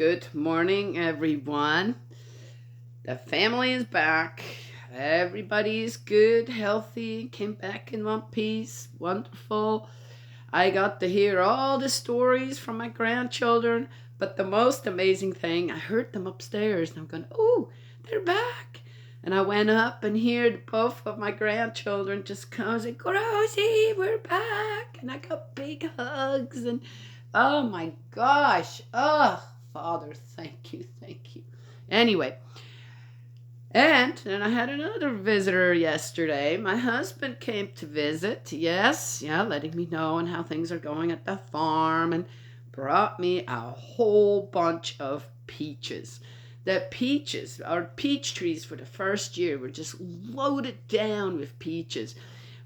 Good morning, everyone. The family is back. Everybody's good, healthy, came back in one piece. Wonderful. I got to hear all the stories from my grandchildren, but the most amazing thing, I heard them upstairs and I'm going, oh, they're back. And I went up and heard both of my grandchildren just come and say, Rosie, we're back. And I got big hugs and oh my gosh. Oh, Father, thank you, thank you. Anyway, and then I had another visitor yesterday. My husband came to visit, yes, yeah, letting me know and how things are going at the farm, and brought me a whole bunch of peaches. The peaches, our peach trees for the first year were just loaded down with peaches.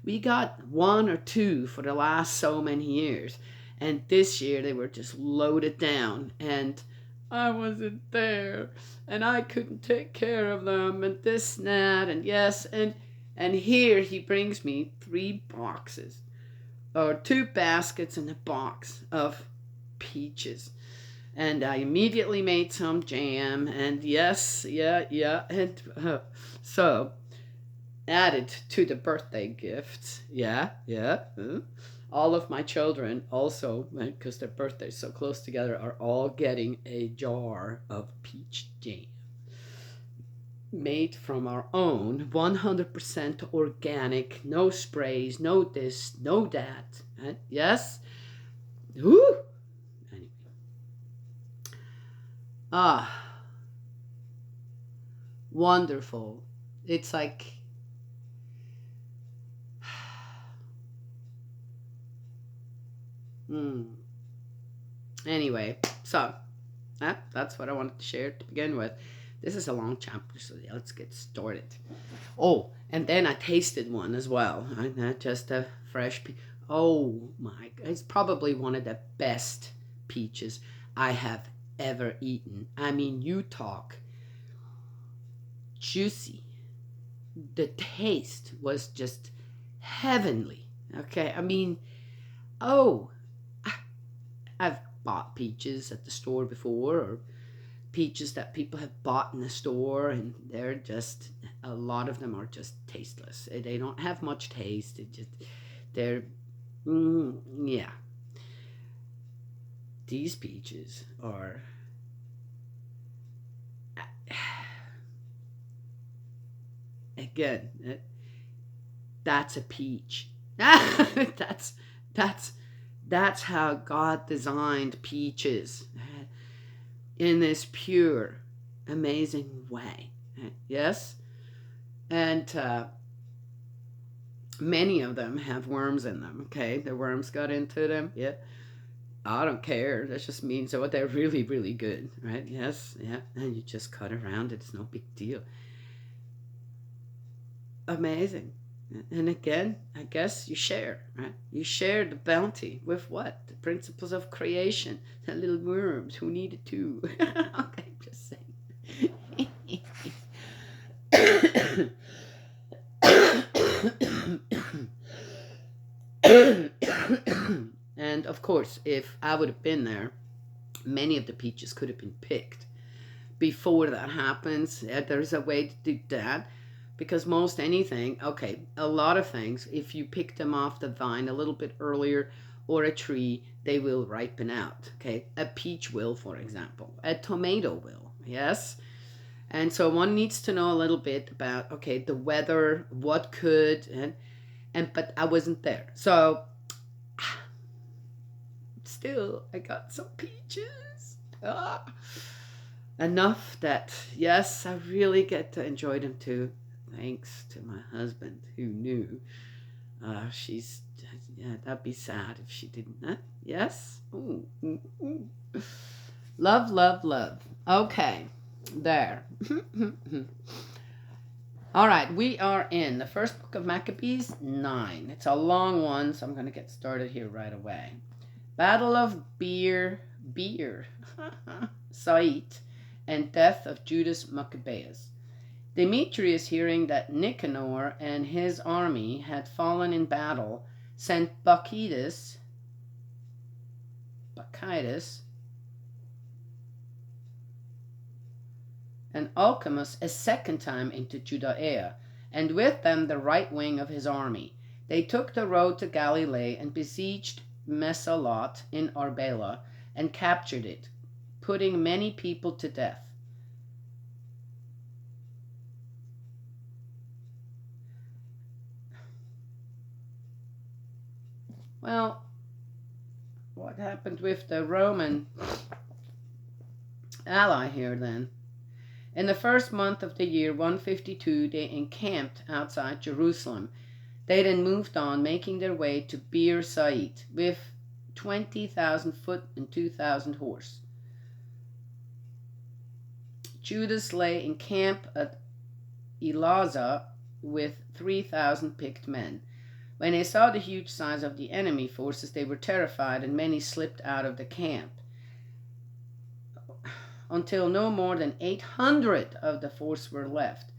We got one or two for the last so many years, and this year they were just loaded down, and I wasn't there, and I couldn't take care of them, and this and that, and yes, and here he brings me 3 boxes, or 2 baskets and a box of peaches, and I immediately made some jam, and yes, and so added to the birthday gifts, all of my children also, because their birthdays so close together, are all getting a jar of peach jam made from our own 100% organic, no sprays, no this, no that. Yes. Woo. Anyway. Wonderful. It's like Anyway, so that's what I wanted to share to begin with. This is a long chapter, so let's get started. Oh, and then I tasted one as well. Not just a fresh peach. Oh my, it's probably one of the best peaches I have ever eaten. I mean, you talk juicy. The taste was just heavenly. Okay, I mean, oh, I've bought peaches at the store before, or peaches that people have bought in the store, and they're just, a lot of them are just tasteless. They don't have much taste. They're, yeah. These peaches are, again, that's a peach. That's how God designed peaches, in this pure, amazing way. Yes? And many of them have worms in them, okay? The worms got into them, yeah. I don't care. That just means that they're really, really good, right? Yes, yeah. And you just cut around it. It's no big deal. Amazing. And again, I guess you share, right? You share the bounty with what? The principles of creation. The little worms who need it too. Okay, just saying. And of course, if I would have been there, many of the peaches could have been picked before that happens. There's a way to do that. Because most anything, okay, a lot of things, if you pick them off the vine a little bit earlier, or a tree, they will ripen out, okay? A peach will, for example. A tomato will, yes? And so one needs to know a little bit about, okay, the weather, what could, but I wasn't there. So, still, I got some peaches. Enough that, yes, I really get to enjoy them too. Thanks to my husband, who knew. That'd be sad if she didn't. Huh? Yes? Ooh, ooh, ooh. Love, love, love. Okay, there. All right, we are in the first book of Maccabees, 9. It's a long one, so I'm going to get started here right away. Battle of Beer, Sait, and death of Judas Maccabeus. Demetrius, hearing that Nicanor and his army had fallen in battle, sent Bacchides and Alchemos a second time into Judea, and with them the right wing of his army. They took the road to Galilee and besieged Mesaloth in Arbela and captured it, putting many people to death. Well, what happened with the Roman ally here then? In the first month of the year 152, they encamped outside Jerusalem. They then moved on, making their way to Bir Said with 20,000 foot and 2,000 horse. Judas lay in camp at Elazah with 3,000 picked men. When they saw the huge size of the enemy forces, they were terrified, and many slipped out of the camp, until no more than 800 of the force were left.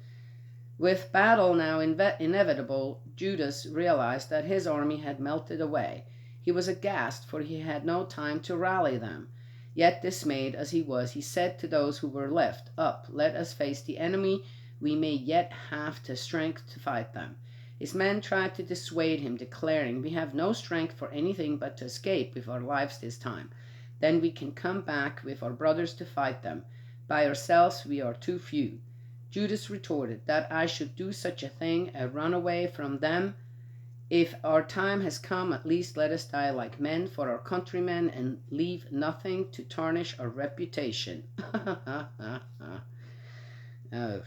With battle now inevitable, Judas realized that his army had melted away. He was aghast, for he had no time to rally them. Yet dismayed as he was, he said to those who were left, "Up, let us face the enemy. We may yet have the strength to fight them." His men tried to dissuade him, declaring, "We have no strength for anything but to escape with our lives this time. Then we can come back with our brothers to fight them. By ourselves we are too few." Judas retorted, "That I should do such a thing, and run away from them? If our time has come, at least let us die like men for our countrymen, and leave nothing to tarnish our reputation." Oh.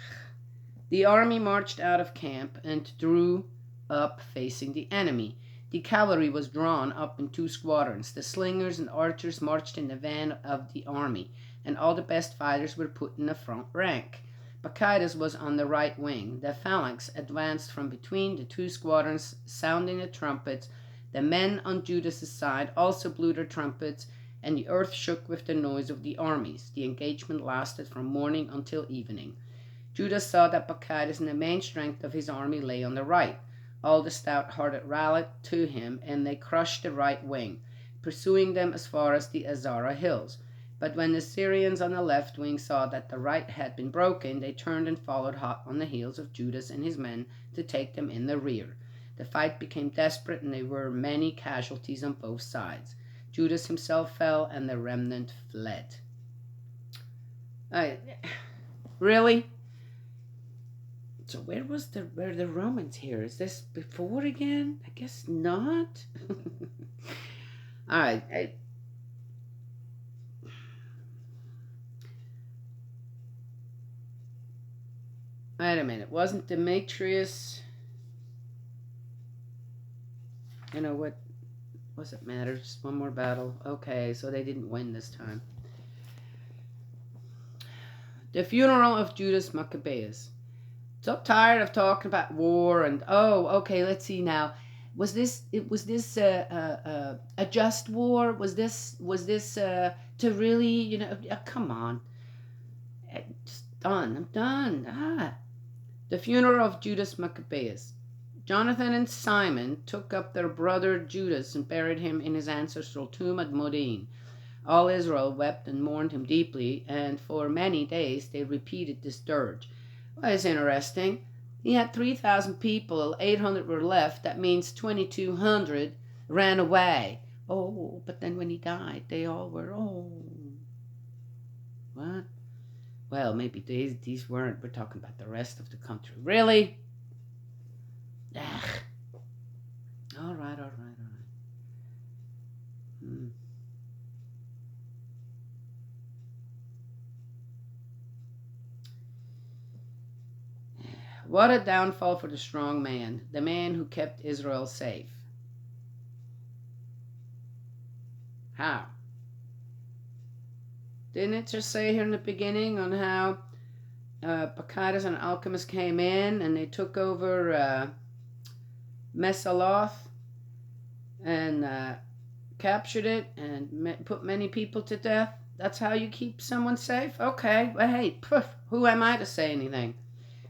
The army marched out of camp and drew up facing the enemy. The cavalry was drawn up in 2 squadrons. The slingers and archers marched in the van of the army, and all the best fighters were put in the front rank. Bacchides was on the right wing. The phalanx advanced from between the 2 squadrons, sounding the trumpets. The men on Judas's side also blew their trumpets, and the earth shook with the noise of the armies. The engagement lasted from morning until evening. Judas saw that Bacchides and the main strength of his army lay on the right. All the stout-hearted rallied to him, and they crushed the right wing, pursuing them as far as the Azara hills. But when the Syrians on the left wing saw that the right had been broken, they turned and followed hot on the heels of Judas and his men to take them in the rear. The fight became desperate, and there were many casualties on both sides. Judas himself fell, and the remnant fled. Really? So where the Romans here? Is this before again? I guess not. All right. Wait a minute. Wasn't Demetrius? You know what? What's it matter? Just one more battle. Okay, so they didn't win this time. The funeral of Judas Maccabees. So tired of talking about war and okay, let's see now. Was this a just war? Was this to really, come on. Just done. I'm done. The funeral of Judas Maccabees. Jonathan and Simon took up their brother Judas and buried him in his ancestral tomb at Modin. All Israel wept and mourned him deeply, and for many days they repeated this dirge. Well, it's interesting. He had 3,000 people, 800 were left. That means 2,200 ran away. Oh, but then when he died, they all were, what? Well, maybe these weren't. We're talking about the rest of the country. Really? All right. What a downfall for the strong man, the man who kept Israel safe. How? Didn't it just say here in the beginning on how Bacchides and Alchemists came in and they took over Mesaloth and captured it and put many people to death? That's how you keep someone safe? Okay, well, hey, who am I to say anything?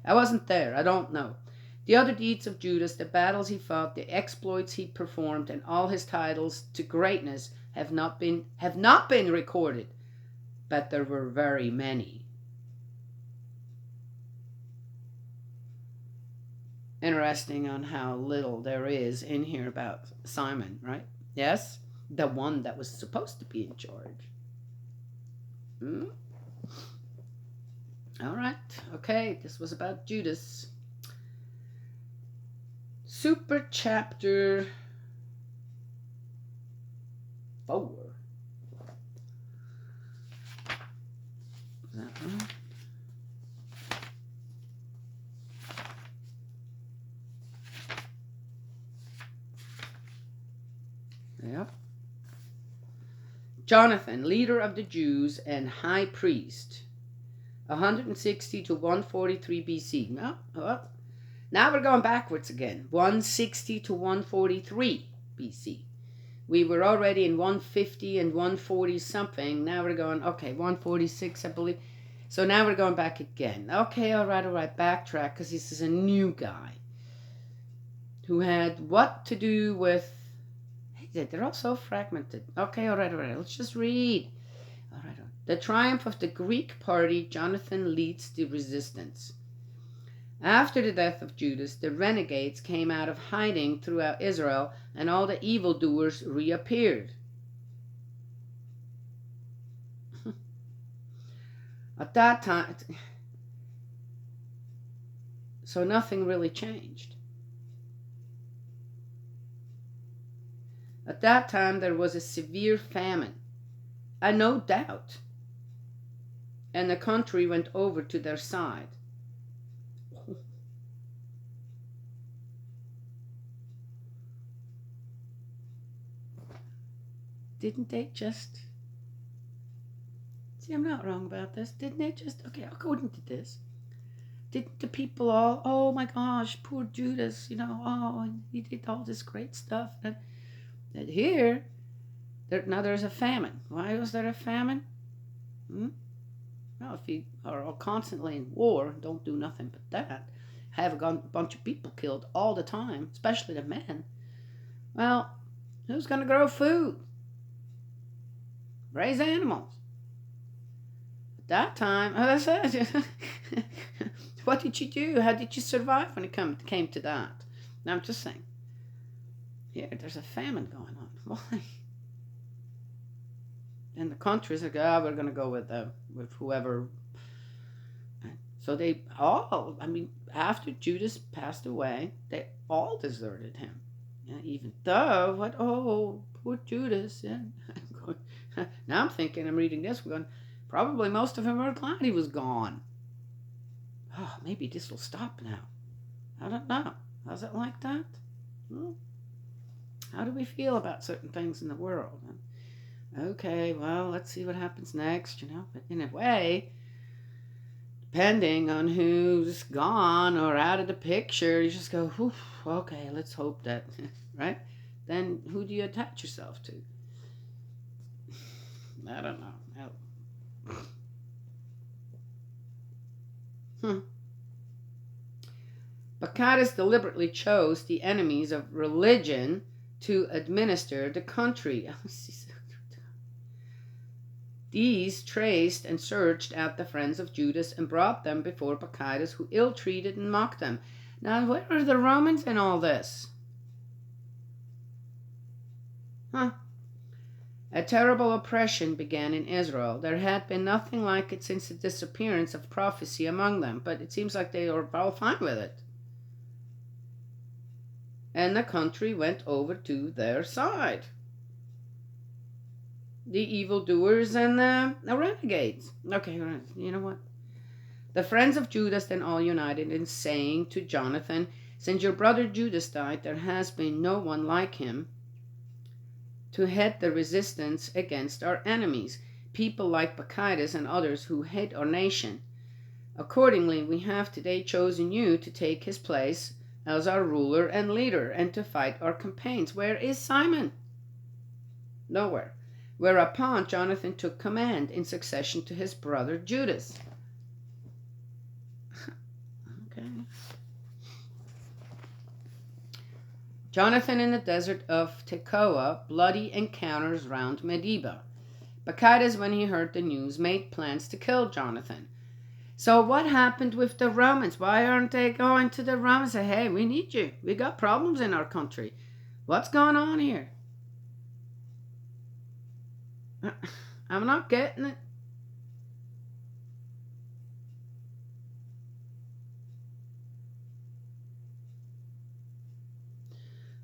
I wasn't there. I don't know. The other deeds of Judas, the battles he fought, the exploits he performed, and all his titles to greatness have not been recorded, but there were very many. Interesting on how little there is in here about Simon, right? Yes? The one that was supposed to be in charge. Hmm? All right. Okay, this was about Judas. Super chapter 4. Is that right? Yep. Jonathan, leader of the Jews and high priest, 160 to 143 BC. No, now we're going backwards again. 160 to 143 BC. We were already in 150 and 140 something. Now we're going, okay, 146, I believe. So now we're going back again. Okay, all right, backtrack, because this is a new guy who had what to do with... They're all so fragmented. Okay, all right. Let's just read. All right. The triumph of the Greek party, Jonathan leads the resistance. After the death of Judas, the renegades came out of hiding throughout Israel, and all the evildoers reappeared. At that time, so nothing really changed. At that time, there was a severe famine, no doubt, and the country went over to their side. Didn't they just... See, I'm not wrong about this. Didn't they just... Okay, according to this, didn't the people all... Oh my gosh, poor Judas, he did all this great stuff. And here, now there's a famine. Why was there a famine? Well, if you are constantly in war, don't do nothing but that, have a bunch of people killed all the time, especially the men, well, who's going to grow food? Raise animals. At that time, what did you do? How did you survive when it came to that? Now, I'm just saying, here, there's a famine going on. Why? And the countries are we're going to go with whoever. So they all, after Judas passed away, they all deserted him. Yeah, even though, poor Judas. Yeah. Now I'm reading this, we're going, probably most of them are glad he was gone. Oh, maybe this will stop now. I don't know. How's it like that? How do we feel about certain things in the world? Okay, well, let's see what happens next, But in a way, depending on who's gone or out of the picture, you just go, okay, let's hope that, right? Then who do you attach yourself to? I don't know. Bacchus deliberately chose the enemies of religion to administer the country. These traced and searched out the friends of Judas and brought them before Bacchus, who ill-treated and mocked them. Now, where are the Romans in all this? A terrible oppression began in Israel. There had been nothing like it since the disappearance of prophecy among them, but it seems like they were all fine with it. And the country went over to their side. The evildoers and the renegades. Okay, you know what? The friends of Judas then all united in saying to Jonathan, since your brother Judas died, there has been no one like him to head the resistance against our enemies, people like Bacchus and others who hate our nation. Accordingly, we have today chosen you to take his place as our ruler and leader and to fight our campaigns. Where is Simon? Nowhere. Whereupon Jonathan took command in succession to his brother Judas. Okay. Jonathan in the desert of Tekoa, bloody encounters round Medeba. Bacchus, when he heard the news, made plans to kill Jonathan. So what happened with the Romans? Why aren't they going to the Romans and say, hey, we need you. We got problems in our country. What's going on here? I'm not getting it.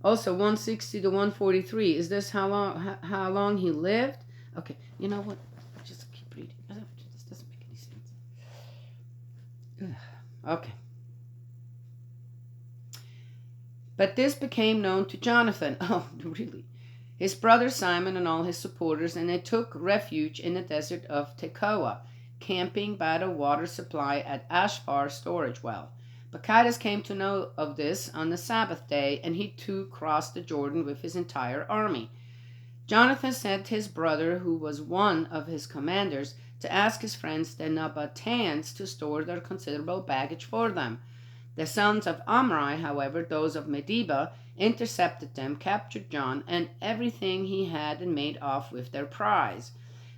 Also, 160 to 143. Is this how long he lived? Okay, you know what? Just keep reading. This doesn't make any sense. Okay. But this became known to Jonathan. Oh, really? His brother Simon and all his supporters, and they took refuge in the desert of Tekoa, camping by the water supply at Ashfar storage well. Bacchides came to know of this on the Sabbath day, and he too crossed the Jordan with his entire army. Jonathan sent his brother, who was one of his commanders, to ask his friends the Nabateans to store their considerable baggage for them. The sons of Amri, however, those of Medeba, intercepted them, captured John and everything he had, and made off with their prize.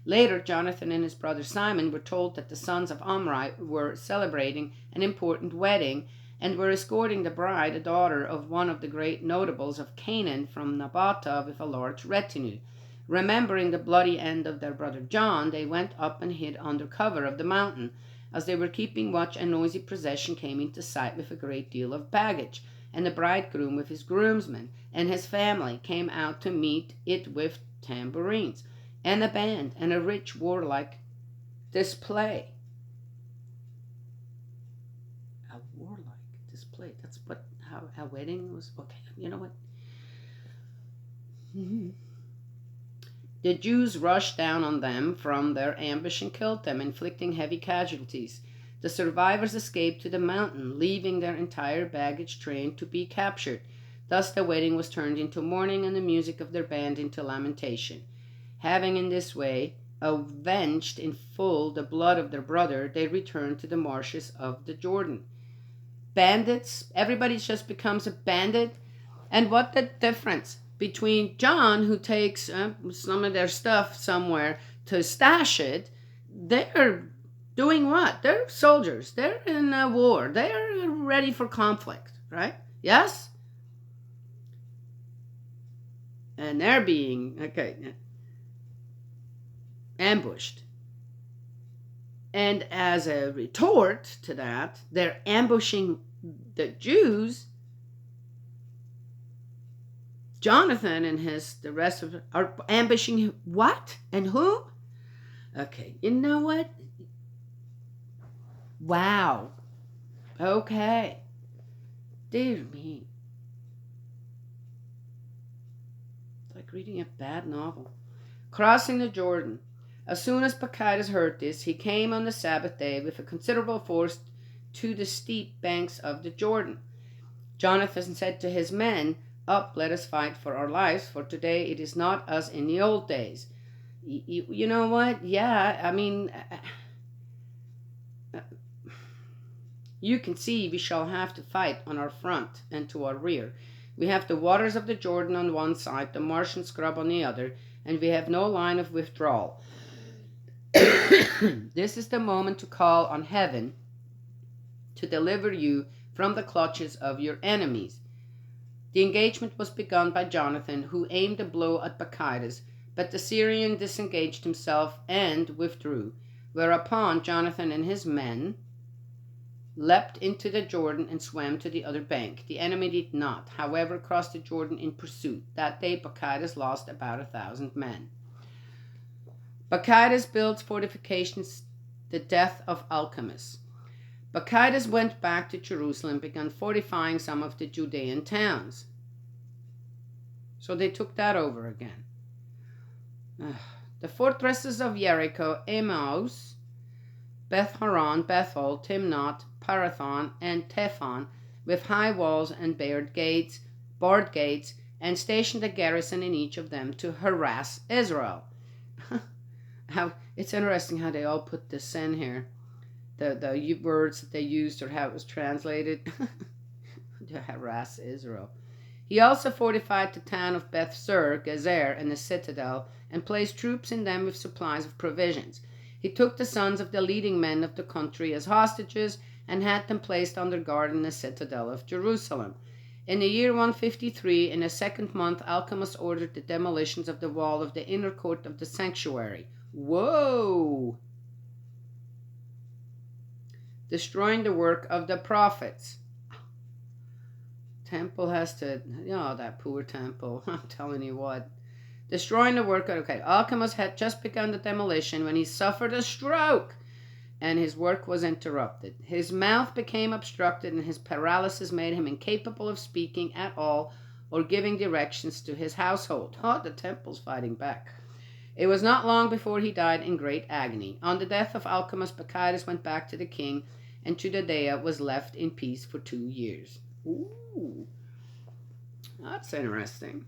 Later, Jonathan and his brother Simon were told that the sons of Amri were celebrating an important wedding and were escorting the bride, a daughter of one of the great notables of Canaan, from Nabatah with a large retinue. Remembering the bloody end of their brother John, they went up and hid under cover of the mountain. As they were keeping watch, a noisy procession came into sight with a great deal of baggage, and the bridegroom with his groomsmen and his family came out to meet it with tambourines and a band and a rich warlike display. A warlike display. That's what how a wedding was. Okay, you know what? The Jews rushed down on them from their ambush and killed them, inflicting heavy casualties. The survivors escaped to the mountain, leaving their entire baggage train to be captured. Thus the wedding was turned into mourning and the music of their band into lamentation. Having in this way avenged in full the blood of their brother, they returned to the marshes of the Jordan. Bandits, everybody just becomes a bandit. And what the difference between John, who takes some of their stuff somewhere to stash it? They're doing what? They're soldiers. They're in a war. They're ready for conflict, right? Yes? And they're being, ambushed. And as a retort to that, they're ambushing the Jews. Jonathan and the rest of are ambushing what and who? Okay, you know what? Wow. Okay. Dear me. It's like reading a bad novel. Crossing the Jordan. As soon as Bacchides heard this, he came on the Sabbath day with a considerable force to the steep banks of the Jordan. Jonathan said to his men, "Up, let us fight for our lives, for today it is not as in the old days." You know what? Yeah, I mean, you can see we shall have to fight on our front and to our rear. We have the waters of the Jordan on one side, the marsh and scrub on the other, and we have no line of withdrawal. This is the moment to call on heaven to deliver you from the clutches of your enemies. The engagement was begun by Jonathan, who aimed a blow at Bacchides, but the Syrian disengaged himself and withdrew, whereupon Jonathan and his men leapt into the Jordan and swam to the other bank. The enemy did not, however, cross the Jordan in pursuit. That day Bacchides lost about 1,000 men. Bacchides builds fortifications. The death of Alchemists. Bacchides went back to Jerusalem and began fortifying some of the Judean towns. So they took that over again. The fortresses of Jericho, Emmaus, Beth Horon, Bethel, Timnath, Parathon, and Tephon, with high walls and barred gates, and stationed a garrison in each of them to harass Israel. How it's interesting how they all put this in here. The words that they used or how it was translated to harass Israel. He also fortified the town of Beth-sur, Gezer, and the citadel, and placed troops in them with supplies of provisions. He took the sons of the leading men of the country as hostages and had them placed under guard in the citadel of Jerusalem. In the year 153, in the second month, Alchemist ordered the demolitions of the wall of the inner court of the sanctuary. Whoa! Destroying the work of the prophets. Temple has to, that poor temple. I'm telling you what. Destroying the work. Okay, Alchemist had just begun the demolition when he suffered a stroke and his work was interrupted. His mouth became obstructed and his paralysis made him incapable of speaking at all or giving directions to his household. Oh, the temple's fighting back. It was not long before he died in great agony. On the death of Alchemist, Bacchides went back to the king, and Judea was left in peace for 2 years. Ooh, that's interesting.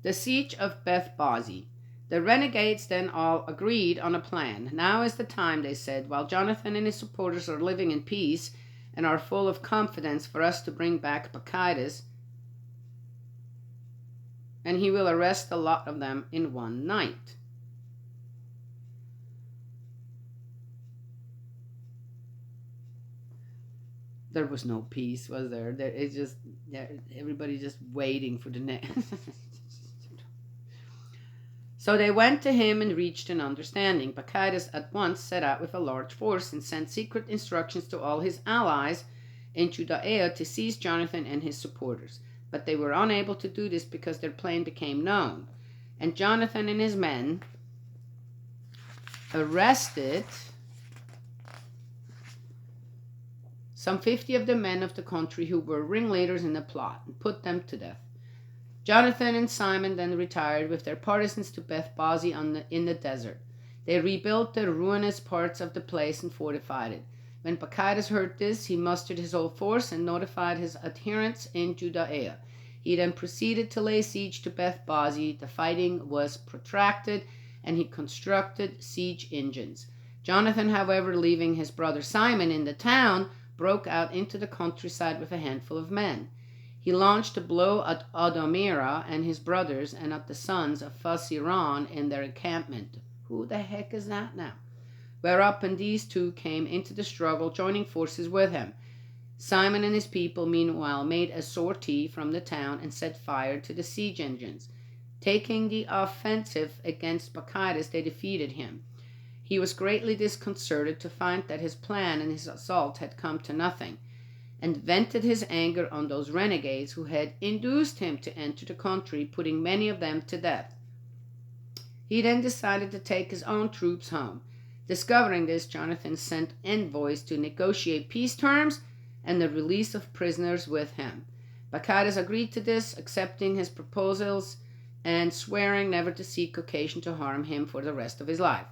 The siege of Beth-Bazi. The renegades then all agreed on a plan. Now is the time, they said, while Jonathan and his supporters are living in peace and are full of confidence, for us to bring back Bacchides, and he will arrest a lot of them in one night. There was no peace, was there? It's just everybody just waiting for the next. So they went to him and reached an understanding. Bacchides at once set out with a large force and sent secret instructions to all his allies in Judea to seize Jonathan and his supporters. But they were unable to do this because their plan became known. And Jonathan and his men arrested some 50 of the men of the country who were ringleaders in the plot and put them to death. Jonathan and Simon then retired with their partisans to Beth-Bazi in the desert. They rebuilt the ruinous parts of the place and fortified it. When Bacchides heard this, he mustered his whole force and notified his adherents in Judea. He then proceeded to lay siege to Beth-Bazi. The fighting was protracted, and he constructed siege engines. Jonathan, however, leaving his brother Simon in the town, broke out into the countryside with a handful of men. He launched a blow at Adomira and his brothers and at the sons of Phasiron in their encampment. Who the heck is that now? Whereupon these two came into the struggle, joining forces with him. Simon and his people, meanwhile, made a sortie from the town and set fire to the siege engines. Taking the offensive against Bacchides, they defeated him. He was greatly disconcerted to find that his plan and his assault had come to nothing, and vented his anger on those renegades who had induced him to enter the country, putting many of them to death. He then decided to take his own troops home. Discovering this, Jonathan sent envoys to negotiate peace terms and the release of prisoners with him. Bacchides agreed to this, accepting his proposals and swearing never to seek occasion to harm him for the rest of his life.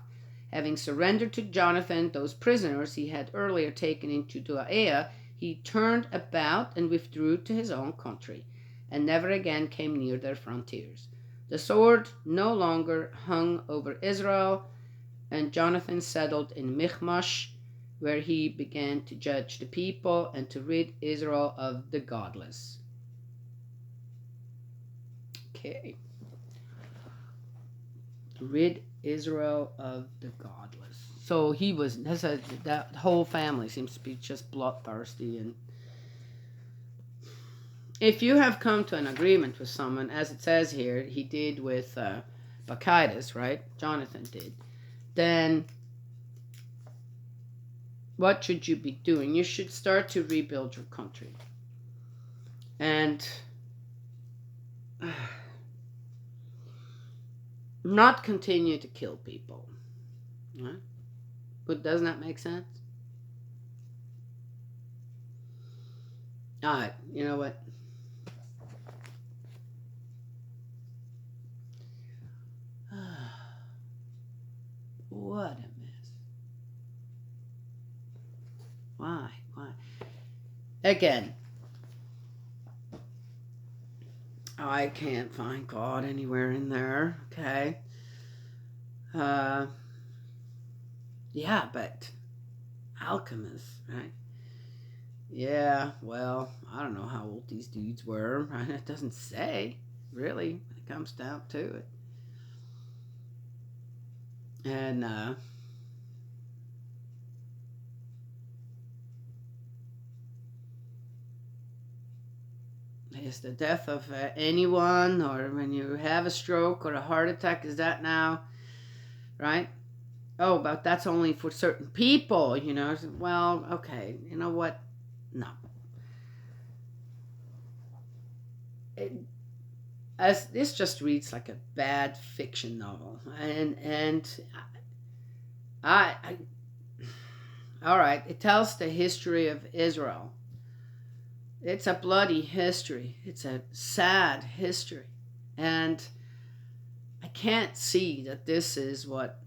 Having surrendered to Jonathan those prisoners he had earlier taken into Judea, he turned about and withdrew to his own country, and never again came near their frontiers. The sword no longer hung over Israel, and Jonathan settled in Michmash, where he began to judge the people and to rid Israel of the godless. Okay. Rid Israel of the godless. So he was, that whole family seems to be just bloodthirsty. And if you have come to an agreement with someone, as it says here, he did with Bacchides, right? Jonathan did. Then what should you be doing? You should start to rebuild your country. And not continue to kill people. Right? But doesn't that make sense? All right, you know what? What a mess. Why? Again, I can't find God anywhere in there, okay? Yeah, but alchemists, right? Yeah, well, I don't know how old these dudes were. Right? It doesn't say, really, when it comes down to it. And is the death of anyone, or when you have a stroke or a heart attack, is that now, right? Oh, but that's only for certain people, you know. Well, okay, you know what? No. It, as this just reads like a bad fiction novel, and I all right, it tells the history of Israel. It's a bloody history. It's a sad history. And I can't see that this is what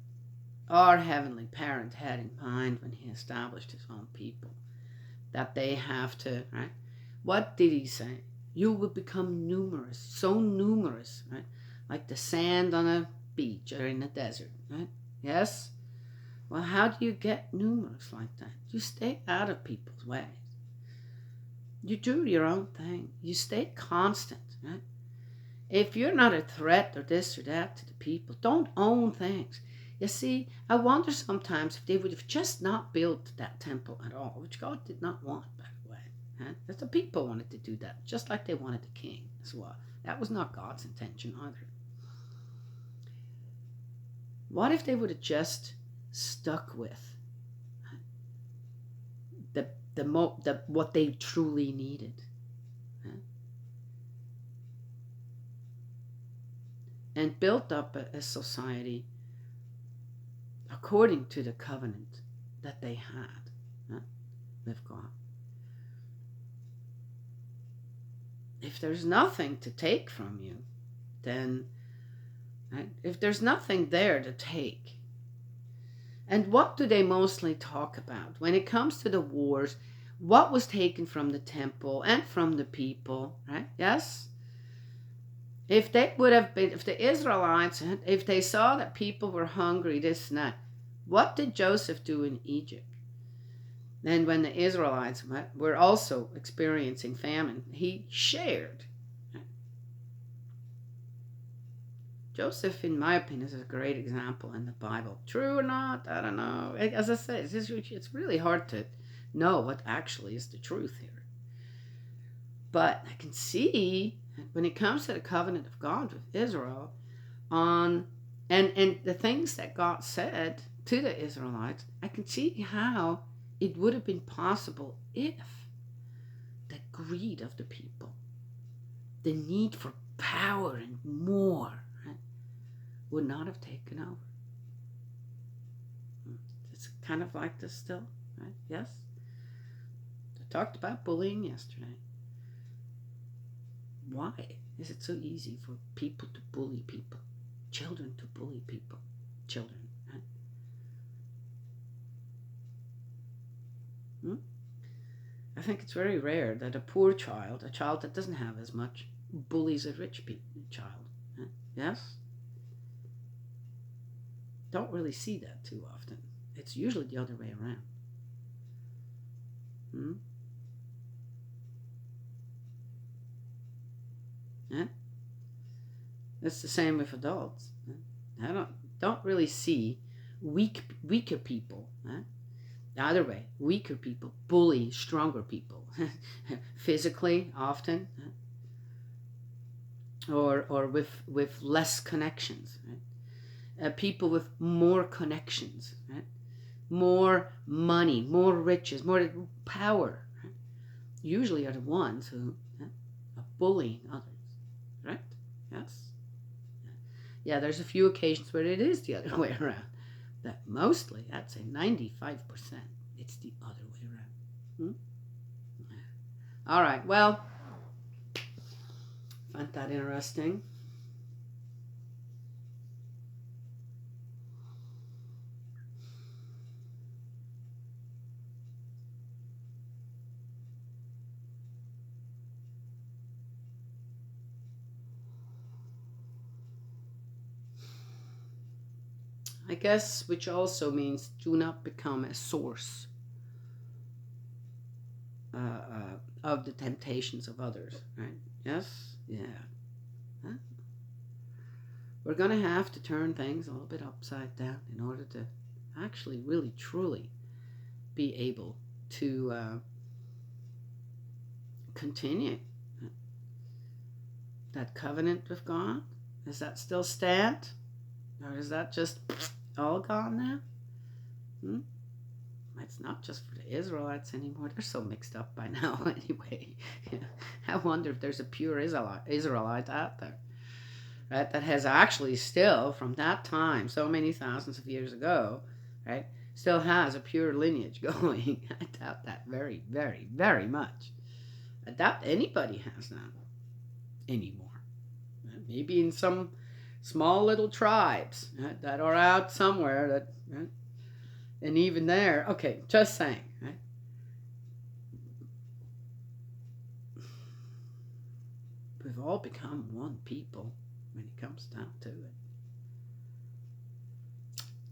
our Heavenly Parent had in mind when He established His own people. That they have to, right? What did He say? You will become numerous, so numerous, right? Like the sand on a beach or in a desert, right? Yes? Well, how do you get numerous like that? You stay out of people's ways. You do your own thing. You stay constant, right? If you're not a threat or this or that to the people, don't own things. You see, I wonder sometimes if they would have just not built that temple at all, which God did not want, by the way. Huh? That the people wanted to do that, just like they wanted the king as well. That was not God's intention either. What if they would have just stuck with the what they truly needed? Huh? And built up a society according to the covenant that they had, huh, with God. If there's nothing to take from you, then, right, if there's nothing there to take, and what do they mostly talk about when it comes to the wars? What was taken from the temple and from the people, right? Yes? If they would have been, if the Israelites, if they saw that people were hungry, this and that, what did Joseph do in Egypt? And when the Israelites were also experiencing famine, he shared. Joseph, in my opinion, is a great example in the Bible. True or not, I don't know. As I said, it's really hard to know what actually is the truth here. But I can see when it comes to the covenant of God with Israel, on and the things that God said to the Israelites, I can see how it would have been possible if the greed of the people, the need for power and more, right, would not have taken over. It's kind of like this still, right? Yes? I talked about bullying yesterday. Why is it so easy for people to bully people? Children to bully people? Children, right? I think it's very rare that a poor child, a child that doesn't have as much, bullies a rich child. Right? Yes? Don't really see that too often. It's usually the other way around. Yeah? It's the same with adults. I don't really see weaker people. The other way, weaker people bully stronger people, physically often, or with less connections. Right? People with more connections, right? More money, more riches, more power, right, usually are the ones who are bullying others, right? Yes. Yeah, there's a few occasions where it is the other way around. But mostly, I'd say 95%, it's the other way around. All right, well, find that interesting. I guess, which also means do not become a source of the temptations of others, right? Yes? Yeah. Huh? we're going to have to turn things a little bit upside down in order to actually really truly be able to continue that covenant with God. Does that still stand? Or is that just all gone now? It's not just for the Israelites anymore. They're so mixed up by now anyway. I wonder if there's a pure Israelite out there, right? That has actually still, from that time, so many thousands of years ago, right? Still has a pure lineage going. I doubt that very, very, very much. I doubt anybody has that anymore. Maybe in some small little tribes, right, that are out somewhere, that, right? And even there, okay, just saying, right? We've all become one people when it comes down to it.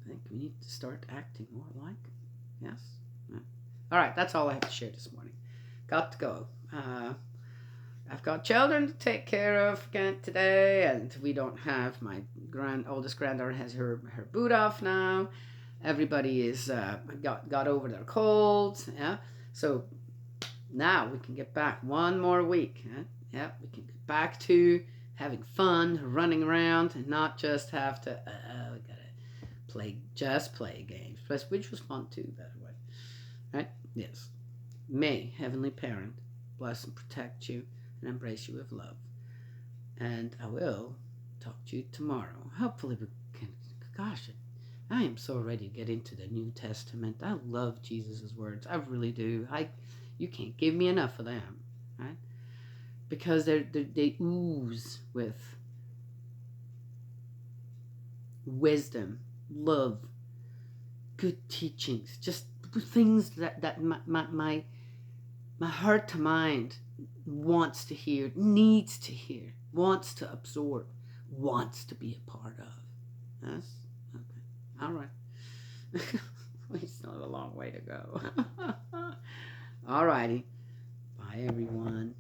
I think we need to start acting more like it. Yes? All right, that's all I have to share this morning. Got to go. I've got children to take care of again today, and we don't have my oldest granddaughter has her boot off now. Everybody is got over their colds, yeah. So now we can get back one more week. Yeah, we can get back to having fun, running around, and not just have to we gotta play games, which was fun too, by the way. Right? Yes. May Heavenly Parent bless and protect you and embrace you with love. And I will talk to you tomorrow. Hopefully we can. Gosh, I am so ready to get into the New Testament. I love Jesus' words. I really do. You can't give me enough of them, right? Because they ooze with wisdom, love, good teachings, just things that my heart to mind wants to hear, needs to hear, wants to absorb, wants to be a part of. Yes? Okay. All right. We still have a long way to go. All righty. Bye, everyone.